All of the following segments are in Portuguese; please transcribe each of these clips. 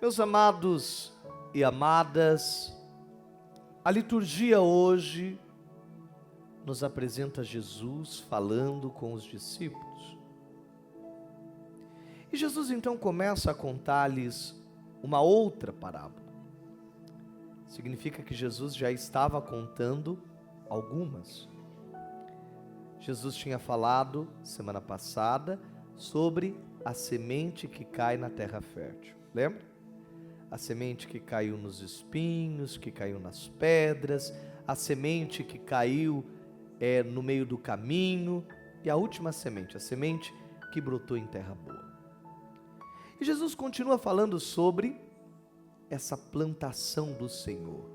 Meus amados e amadas, a liturgia hoje nos apresenta Jesus falando com os discípulos. E Jesus então começa a contar-lhes uma outra parábola. Significa que Jesus já estava contando algumas. Jesus tinha falado semana passada sobre a semente que cai na terra fértil. Lembra? A semente que caiu nos espinhos, que caiu nas pedras, a semente que caiu no meio do caminho, e a última semente, a semente que brotou em terra boa. E Jesus continua falando sobre essa plantação do Senhor,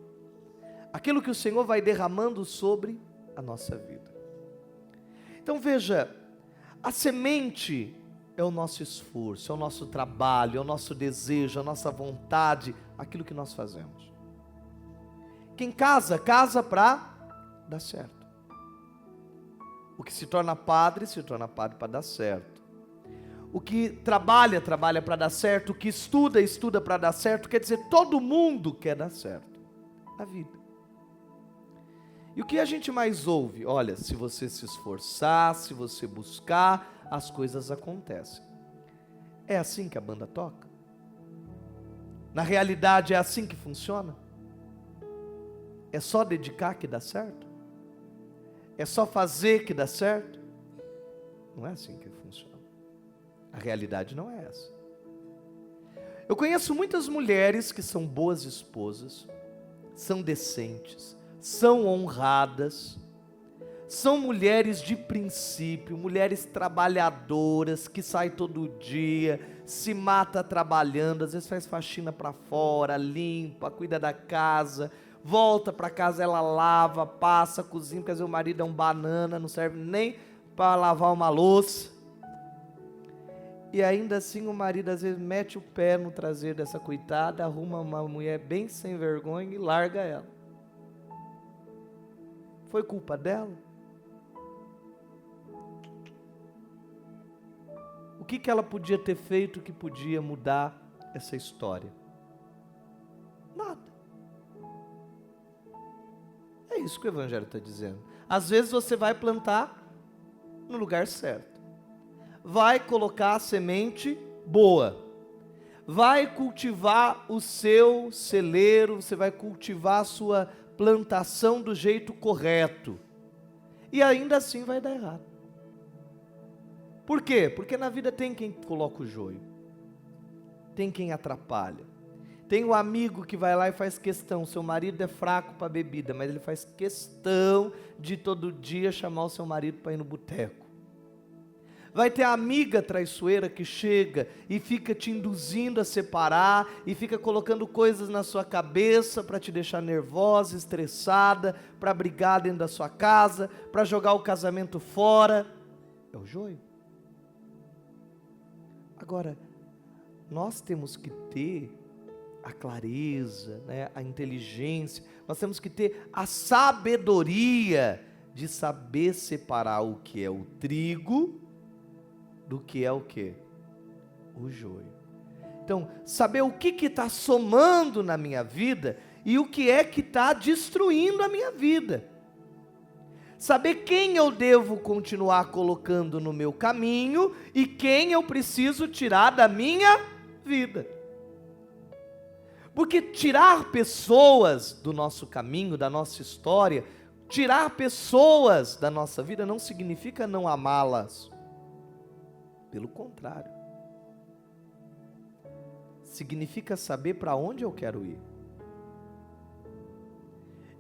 aquilo que o Senhor vai derramando sobre a nossa vida. Então veja, a semente é o nosso esforço, é o nosso trabalho, é o nosso desejo, a nossa vontade, aquilo que nós fazemos. Quem casa, casa para dar certo. O que se torna padre para dar certo. O que trabalha, trabalha para dar certo. O que estuda, estuda para dar certo. Quer dizer, todo mundo quer dar certo na vida. E o que a gente mais ouve? Olha, se você se esforçar, se você buscar, as coisas acontecem. É assim que a banda toca? Na realidade é assim que funciona? É só dedicar que dá certo? É só fazer que dá certo? Não é assim que funciona. A realidade não é essa. Eu conheço muitas mulheres que são boas esposas, são decentes, são honradas, são mulheres de princípio, mulheres trabalhadoras, que saem todo dia, se mata trabalhando, às vezes faz faxina para fora, limpa, cuida da casa, volta para casa, ela lava, passa, cozinha, quer dizer, o marido é um banana, não serve nem para lavar uma louça. E ainda assim o marido às vezes mete o pé no traseiro dessa coitada, arruma uma mulher bem sem vergonha e larga ela. Foi culpa dela? O que ela podia ter feito que podia mudar essa história? Nada. É isso que o Evangelho está dizendo. Às vezes você vai plantar no lugar certo. Vai colocar a semente boa. Vai cultivar o seu celeiro, você vai cultivar a sua plantação do jeito correto. E ainda assim vai dar errado. Por quê? Porque na vida tem quem coloca o joio, tem quem atrapalha, tem o amigo que vai lá e faz questão, seu marido é fraco para bebida, mas ele faz questão de todo dia chamar o seu marido para ir no boteco. Vai ter a amiga traiçoeira que chega e fica te induzindo a separar, e fica colocando coisas na sua cabeça para te deixar nervosa, estressada, para brigar dentro da sua casa, para jogar o casamento fora. É o joio. Agora, nós temos que ter a clareza, né, a inteligência, nós temos que ter a sabedoria de saber separar o que é o trigo do que é o quê? O joio. Então, saber o que está somando na minha vida e o que é que está destruindo a minha vida. Saber quem eu devo continuar colocando no meu caminho e quem eu preciso tirar da minha vida. Porque tirar pessoas do nosso caminho, da nossa história, tirar pessoas da nossa vida não significa não amá-las. Pelo contrário. Significa saber para onde eu quero ir.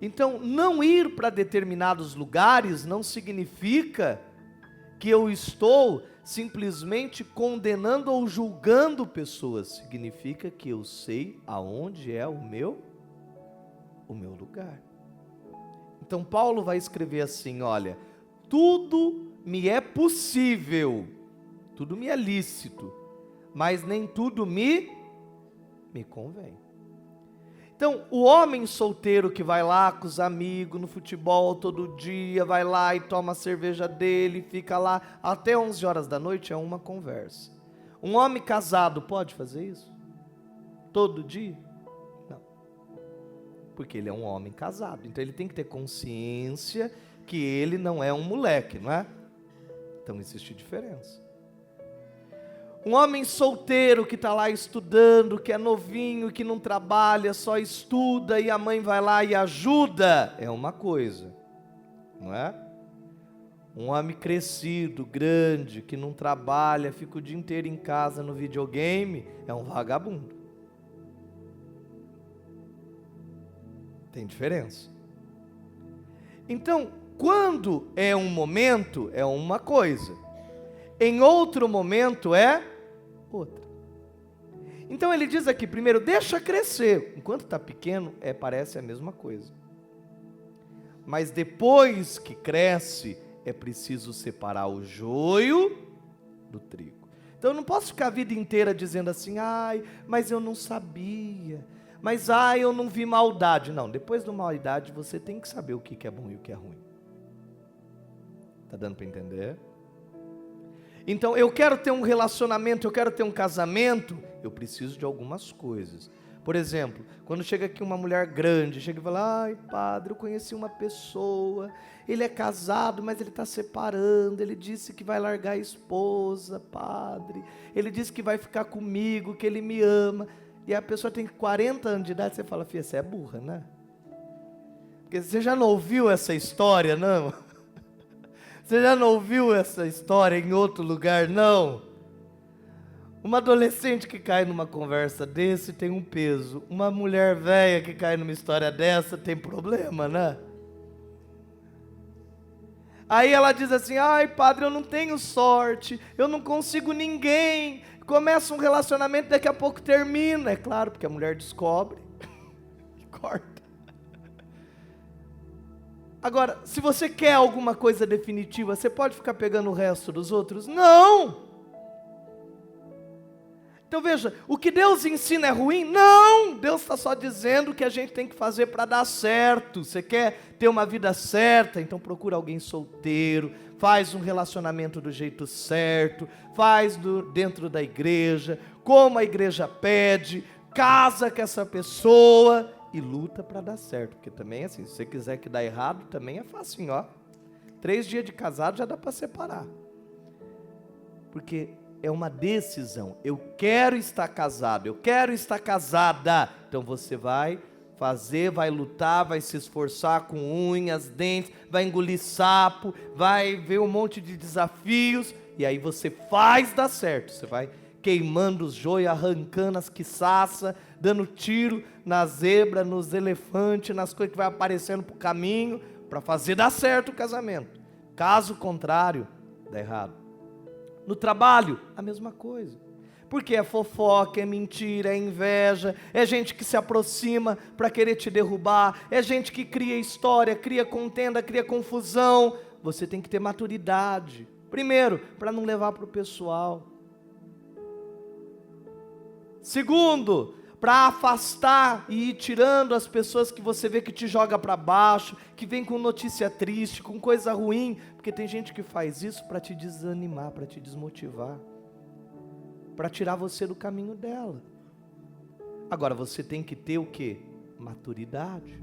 Então, não ir para determinados lugares não significa que eu estou simplesmente condenando ou julgando pessoas. Significa que eu sei aonde é o meu lugar. Então, Paulo vai escrever assim, olha, tudo me é possível, tudo me é lícito, mas nem tudo me convém. Então, o homem solteiro que vai lá com os amigos no futebol todo dia, vai lá e toma a cerveja dele, fica lá até 11 horas da noite, é uma conversa. Um homem casado pode fazer isso? todo dia? Não. Porque ele é um homem casado. Então ele tem que ter consciência que ele não é um moleque, não é? Então existe diferença. Um homem solteiro que está lá estudando, que é novinho, que não trabalha, só estuda e a mãe vai lá e ajuda, é uma coisa, não é? Um homem crescido, grande, que não trabalha, fica o dia inteiro em casa no videogame, é um vagabundo. Tem diferença. Então, quando é um momento, é uma coisa. Em outro momento é outra. Então ele diz aqui, primeiro, deixa crescer. Enquanto está pequeno, parece a mesma coisa. Mas depois que cresce, é preciso separar o joio do trigo. Então eu não posso ficar a vida inteira dizendo assim, ai, mas eu não sabia. Mas ai, eu não vi maldade. Não, depois da maldade você tem que saber o que é bom e o que é ruim. Está dando para entender? Então, eu quero ter um relacionamento, eu quero ter um casamento, eu preciso de algumas coisas. Por exemplo, quando chega aqui uma mulher grande, chega e fala, ai padre, eu conheci uma pessoa, ele é casado, mas ele está separando, ele disse que vai largar a esposa, padre, ele disse que vai ficar comigo, que ele me ama, e a pessoa tem 40 anos de idade, você fala, filha, você é burra, né? Porque você já não ouviu essa história, não? Você já não ouviu essa história em outro lugar, não? Uma adolescente que cai numa conversa desse tem um peso. Uma mulher velha que cai numa história dessa tem problema, né? Aí ela diz assim, ai padre, eu não tenho sorte, eu não consigo ninguém. Começa um relacionamento, daqui a pouco termina. É claro, porque a mulher descobre e corta. Agora, se você quer alguma coisa definitiva, você pode ficar pegando o resto dos outros? Não! Então veja, o que Deus ensina é ruim? Não! Deus está só dizendo o que a gente tem que fazer para dar certo. Você quer ter uma vida certa? Então procura alguém solteiro, faz um relacionamento do jeito certo, faz dentro da igreja, como a igreja pede, casa com essa pessoa e luta para dar certo, porque também assim, se você quiser que dá errado, também é facinho, ó. 3 dias de casado já dá para separar, porque é uma decisão, eu quero estar casado, eu quero estar casada, então você vai fazer, vai lutar, vai se esforçar com unhas, dentes, vai engolir sapo, vai ver um monte de desafios, e aí você faz dar certo, você vai queimando os joios, arrancando as quiçaças, dando tiro na zebra, nos elefantes, nas coisas que vai aparecendo pro caminho, para fazer dar certo o casamento. Caso contrário, dá errado. No trabalho, a mesma coisa. Porque é fofoca, é mentira, é inveja, é gente que se aproxima para querer te derrubar, é gente que cria história, cria contenda, cria confusão. Você tem que ter maturidade. Primeiro, para não levar para o pessoal. Segundo, para afastar e ir tirando as pessoas que você vê que te joga para baixo, que vem com notícia triste, com coisa ruim, porque tem gente que faz isso para te desanimar, para te desmotivar, para tirar você do caminho dela. Agora você tem que ter o quê? Maturidade.